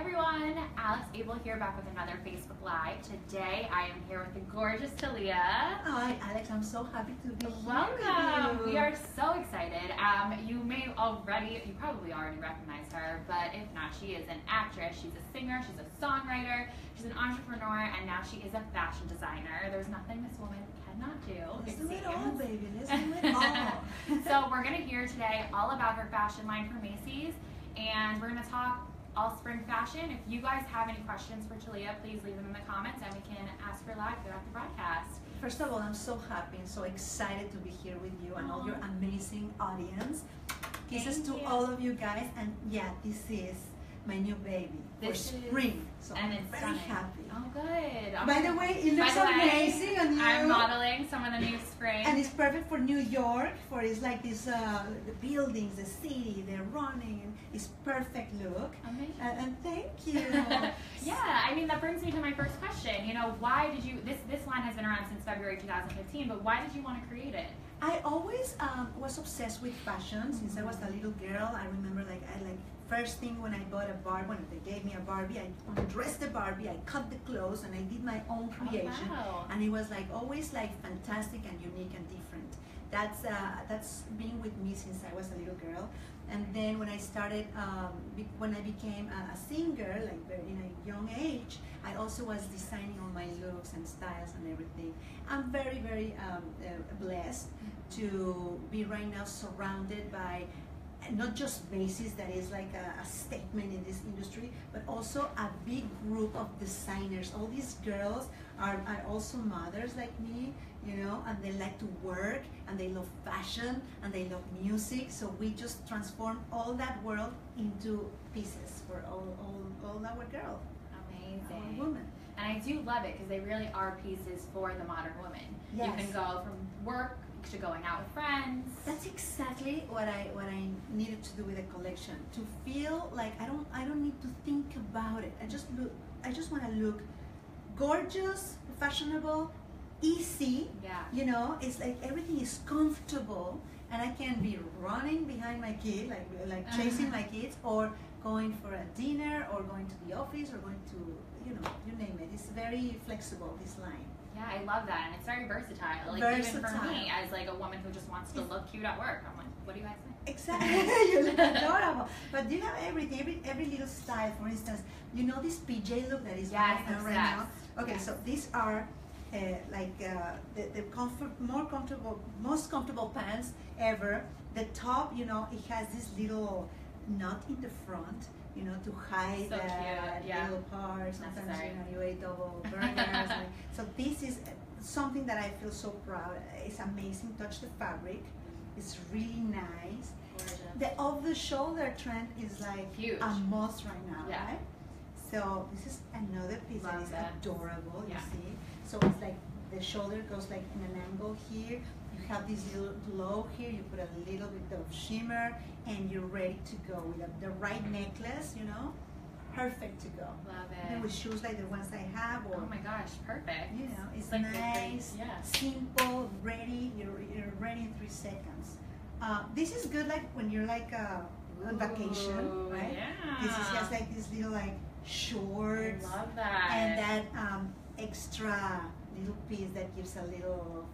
everyone, Alex Abel here, back with another Facebook Live. Today I am here with the gorgeous Thalia. Hi Alex, I'm so happy to be here. Welcome. We are so excited. You probably already recognize her, but if not, she is an actress, she's a singer, she's a songwriter, she's an entrepreneur, and now she is a fashion designer. There's nothing this woman cannot do. Let's do it all, baby. Let's do it all. So we're going to hear today all about her fashion line for Macy's, and we're going to talk all spring fashion. If you guys have any questions for Thalia, please leave them in the comments and we can ask her live throughout the broadcast. First of all, I'm so happy and so excited to be here with you and all your amazing audience. Kisses to all of you guys, and yeah, this is my new baby for spring. So and I'm it's very stunning. happy. Oh, good. By the way, it looks amazing on you. I'm modeling some of the new spring. And it's perfect for New York, for it's like this, the buildings, the city, they're running, and it's perfect look. Amazing. And thank you. Yeah, I mean, that brings me to my first question. You know, why did you, this line has been around since February 2015, but why did you want to create it? I always was obsessed with fashion since I was a little girl. I remember first thing when I bought a Barbie, when they gave me a Barbie, I undressed the Barbie, I cut the clothes, and I did my own creation. Oh, wow. And it was always fantastic and unique and different. That's been with me since I was a little girl. And then when I started, when I became a singer, in a young age, I also was designing all my looks and styles and everything. I'm very, very blessed to be right now surrounded by not just Macy's, that is like a statement in this industry, but also a big group of designers. All these girls are also mothers like me, you know, and they like to work, and they love fashion, and they love music. So we just transform all that world into pieces for all our girls. Amazing. Our women. And I do love it because they really are pieces for the modern woman. Yes. You can go from work to going out with friends. That's exactly what I needed to do with the collection. To feel like I don't need to think about it. I just want to look gorgeous, fashionable, easy. Yeah. You know, it's like everything is comfortable, and I can be running behind my kid, like chasing my kids, or going for a dinner, or going to the office, or going to, you know, you name it. It's very flexible, this line. Yeah, I love that, and it's very versatile. Even for me, as a woman who just wants to look cute at work, I'm like, what do you guys think? Exactly, you look adorable. But you have everything, every little style. For instance, you know this PJ look that is right now. Okay, yes. So these are the most comfortable pants ever. The top, you know, it has this little knot in the front, you know, to hide little parts. Sometimes, you know, you ate double burners. So this is something that I feel so proud. It's amazing. Touch the fabric. It's really nice. Gorgeous. The off-the-shoulder trend is huge. A must right now, right? So this is another piece that is adorable. You see. So it's like the shoulder goes in an angle here. You have this little glow here, you put a little bit of shimmer, and you're ready to go with the right necklace, you know, perfect to go. Love it. And with shoes like the ones I have, or oh my gosh, perfect. You know, it's nice, simple, ready. You're ready in 3 seconds. This is good when you're on vacation, right? Yeah. This is just this little shorts. I love that. And that extra little piece that gives a little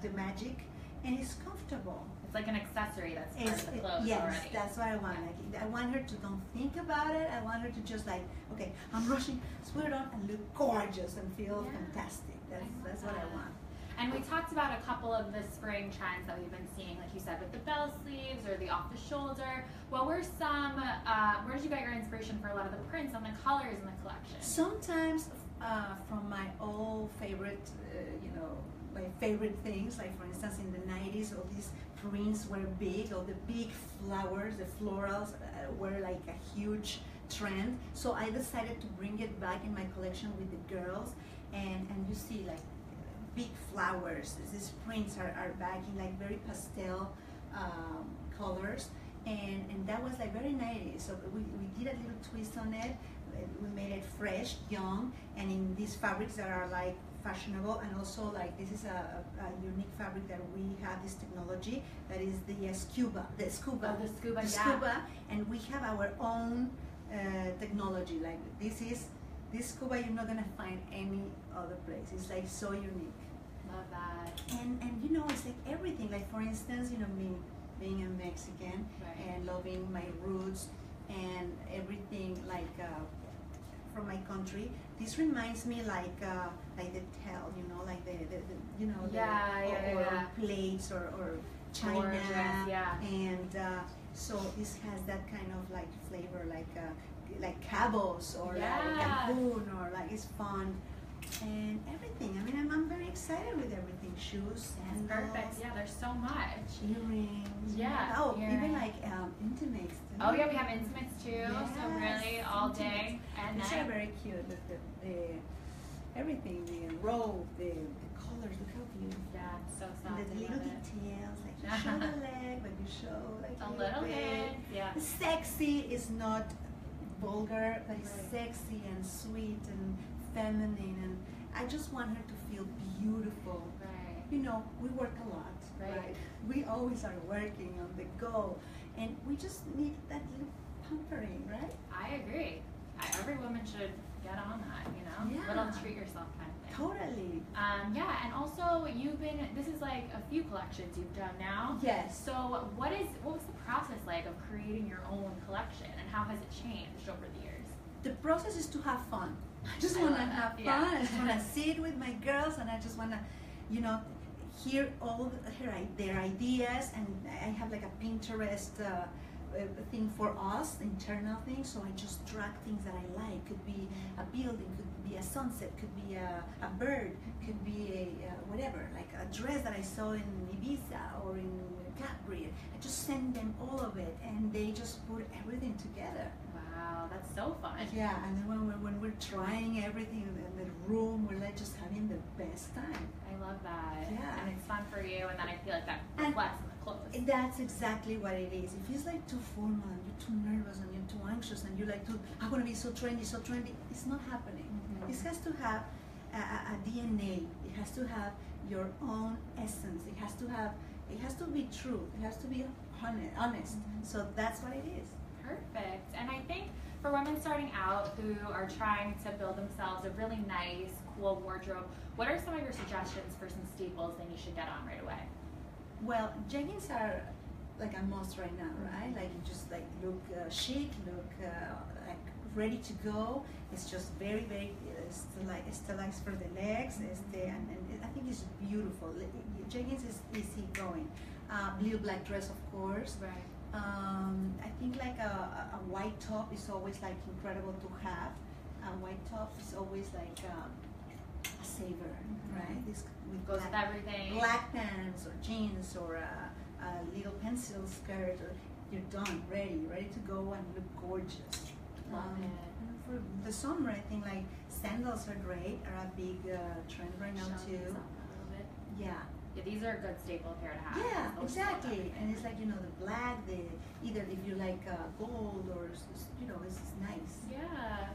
the magic, and it's comfortable. It's like an accessory that's part of the clothes yes, already. That's what I want. I want her to don't think about it. I want her to just okay, I'm rushing, put it on and look gorgeous and feel fantastic. That's what I want. And we talked about a couple of the spring trends that we've been seeing, like you said, with the bell sleeves or the off the shoulder. What were some, where did you get your inspiration for a lot of the prints and the colors in the collection? Sometimes from my old favorite, my favorite things, for instance in the 90s, all these prints were big, all the big flowers, the florals were a huge trend. So I decided to bring it back in my collection with the girls, and you see big flowers. These prints are back in very pastel colors, and that was very 90s. So we did a little twist on it. We made it fresh, young, and in these fabrics that are fashionable, and also this is a unique fabric that we have this technology that is the scuba, and we have our own technology. Like this scuba you're not gonna find any other place. It's like so unique. Love that. And you know, it's like everything. Like for instance, you know, me being a Mexican and loving my roots and everything like from my country. This reminds me like the tell, you know, like the you know, or plates or china, gorgeous, and so this has that kind of like flavor, like cabos or like Cancun, or like it's fun and everything. I mean, I'm very excited with everything. Shoes, sandals. Perfect. Yeah, there's so much. Earrings. Yeah. Oh, earrings. even like intimates. Oh yeah, we have intimates too. Yes, So really all day and these night. are very cute. The everything, the robe, the colors. Look how beautiful. Yeah, it's so soft. And the little details, like you show the leg, but you show like a little bit. Yeah. Sexy is not vulgar, but it's sexy and sweet and feminine, and I just want her to feel beautiful. Right. You know, we work a lot, right? We always are working on the go, and we just need that little pampering, right? I agree. Every woman should get on that, you know? Yeah. Little treat yourself kind of thing. Totally. Yeah, and also this is like a few collections you've done now. Yes. So what was the process like of creating your own collection, and how has it changed over the years? The process is to have fun. I just want to have fun. Yeah. I just want to sit with my girls, and I just want to, you know, hear all their ideas. And I have like a Pinterest thing for us, internal thing. So I just drag things that I like. Could be a building, could be a sunset, could be a bird, could be a whatever, like a dress that I saw in Ibiza or in Capri. I just send them all of it, and they just put everything together. Wow, that's so fun. Yeah, and then when we're trying everything in the room, we're like just having the best time. I love that. Yeah. And it's fun for you, and then I feel like that reflects in the clothes. That's exactly what it is. If it's like too formal and you're too nervous and you're too anxious and you're like, I want to be so trendy, it's not happening. Mm-hmm. This has to have a DNA. It has to have your own essence. It has to be true. It has to be honest. Mm-hmm. So that's what it is. Perfect. And I think for women starting out who are trying to build themselves a really nice, cool wardrobe, what are some of your suggestions for some staples that you should get on right away? Well, jeggings are like a must right now, right? Like you just like look chic, look like ready to go. It's just very, very stylized for the legs. And I think it's beautiful. Jeggings is easy going. Little black dress, of course. Right. I think like a white top is always like incredible to have. A white top is always like a saver, right? This with goes with everything. Black pants or jeans or a little pencil skirt. Or you're done, ready to go and look gorgeous. Love it. For the summer, I think like sandals are great. Are a big trend right now too. A little bit. Yeah. Yeah, these are a good staple pair to have. Yeah, exactly. And it's like, you know, the black, either if you like gold or, you know, it's nice. Yeah.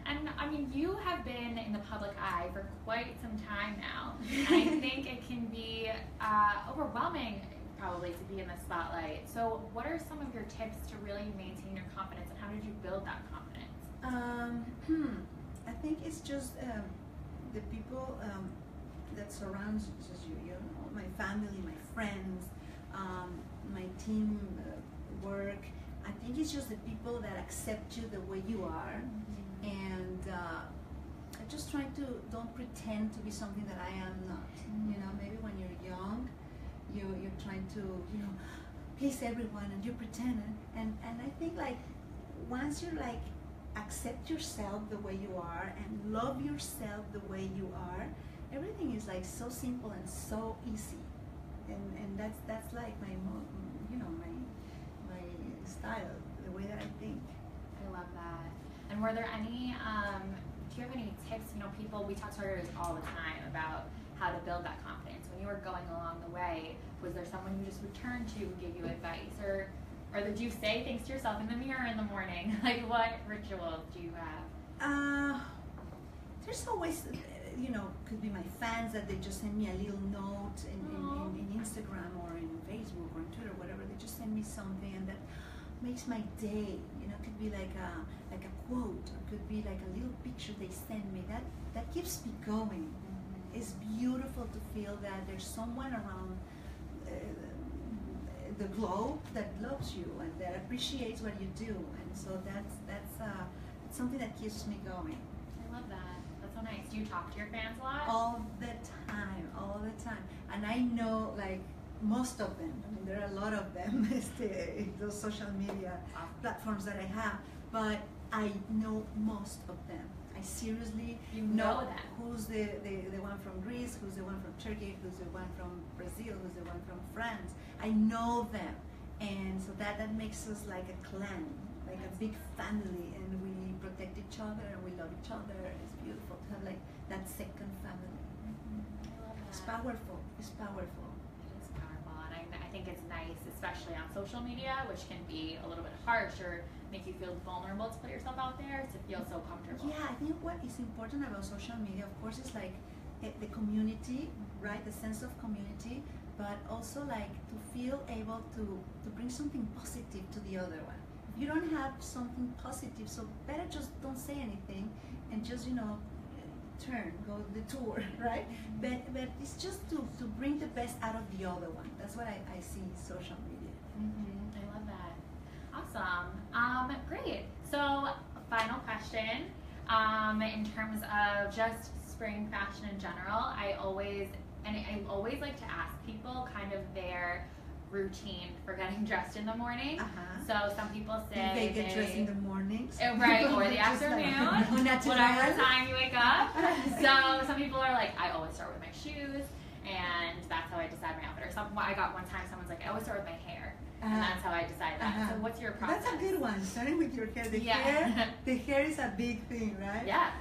And I mean, you have been in the public eye for quite some time now. And I think it can be overwhelming probably to be in the spotlight. So what are some of your tips to really maintain your confidence, and how did you build that confidence? I think it's just the people that surrounds you, you know, my family, my friends, my team work. I think it's just the people that accept you the way you are, and I just try to don't pretend to be something that I am not. You know, maybe when you're young, you're trying to, you know, please everyone, and you pretend, and I think like once you like accept yourself the way you are and love yourself the way you are, everything is like so simple and so easy, and that's like my style, the way that I think. I love that. And were there any do you have any tips? You know, we talk to artists all the time about how to build that confidence. When you were going along the way, was there someone you just would turn to who gave you advice, or did you say things to yourself in the mirror in the morning? Like, what rituals do you have? There's always, you know, could be my fans that they just send me a little note in Instagram or in Facebook or in Twitter, whatever. They just send me something, and that makes my day. You know, it could be like a quote, or could be like a little picture they send me. That keeps me going. It's beautiful to feel that there's someone around the globe that loves you and that appreciates what you do, and so that's something that keeps me going. I love that. That's so nice. Do you talk to your fans a lot? All the time. And I know like most of them. I mean, there are a lot of them, those social media platforms that I have, but I know most of them. I seriously know that. Who's the one from Greece, who's the one from Turkey, who's the one from Brazil, who's the one from France. I know them, and so that makes us like a clan, like a big family, and we protect each other and we love each other. It's beautiful to have like that second family. I love that. It's powerful. It's powerful. It is powerful, and I think it's nice, especially on social media, which can be a little bit harsh or make you feel vulnerable to put yourself out there, to feel so comfortable. Yeah, I think what is important about social media, of course, is like the community, right? The sense of community, but also like to feel able to bring something positive to the other one. If you don't have something positive, so better just don't say anything and just, you know, go the tour, right? But it's just to bring the best out of the other one. That's what I see in social media. I love that. Awesome. Great. So, final question. In terms of just spring fashion in general, I always like to ask people kind of their routine for getting dressed in the morning. So some people say they get dressed in the mornings, right, or the afternoon, whatever time you wake up. So some people are like, I always start with my shoes, and that's how I decide my outfit. Or I got one time someone's like, I always start with my hair. And that's how I decide that. So what's your process? That's a good one. Starting with your hair. The hair is a big thing, right? Yeah.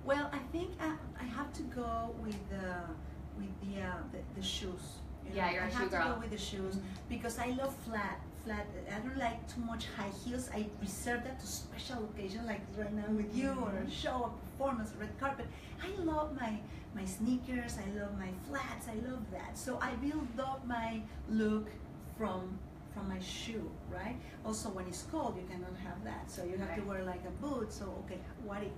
Well, I think I have to go with the shoes. You know? Yeah, you're a shoe girl. I have to go with the shoes because I love flat. I don't like too much high heels. I reserve that to special occasions, like right now with you, or a show, a performance, a red carpet. I love my sneakers. I love my flats. I love that. So I build up my look from my shoe, right? Also, when it's cold, you cannot have that. So you have to wear like a boot. So okay, what it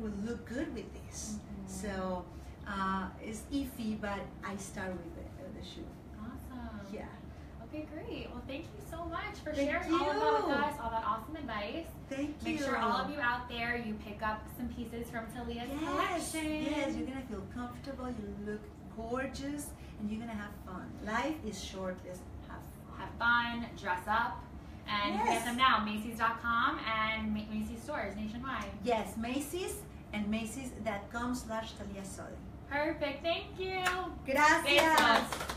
will look good with this. So it's iffy, but I start with the shoe. Awesome. Yeah. Okay, great. Well, thank you so much for Thank sharing you. all of that with us, all that awesome advice. Thank you. Make sure all of you out there, you pick up some pieces from Thalia's collection. Yes, you're going to feel comfortable, you look gorgeous, and you're going to have fun. Life is short, let's have fun. Have fun, dress up, and you can get them now, Macy's.com and Macy's stores nationwide. Yes, Macy's and Macy's.com/Thalia Sodi. Perfect, thank you. Gracias. Besos.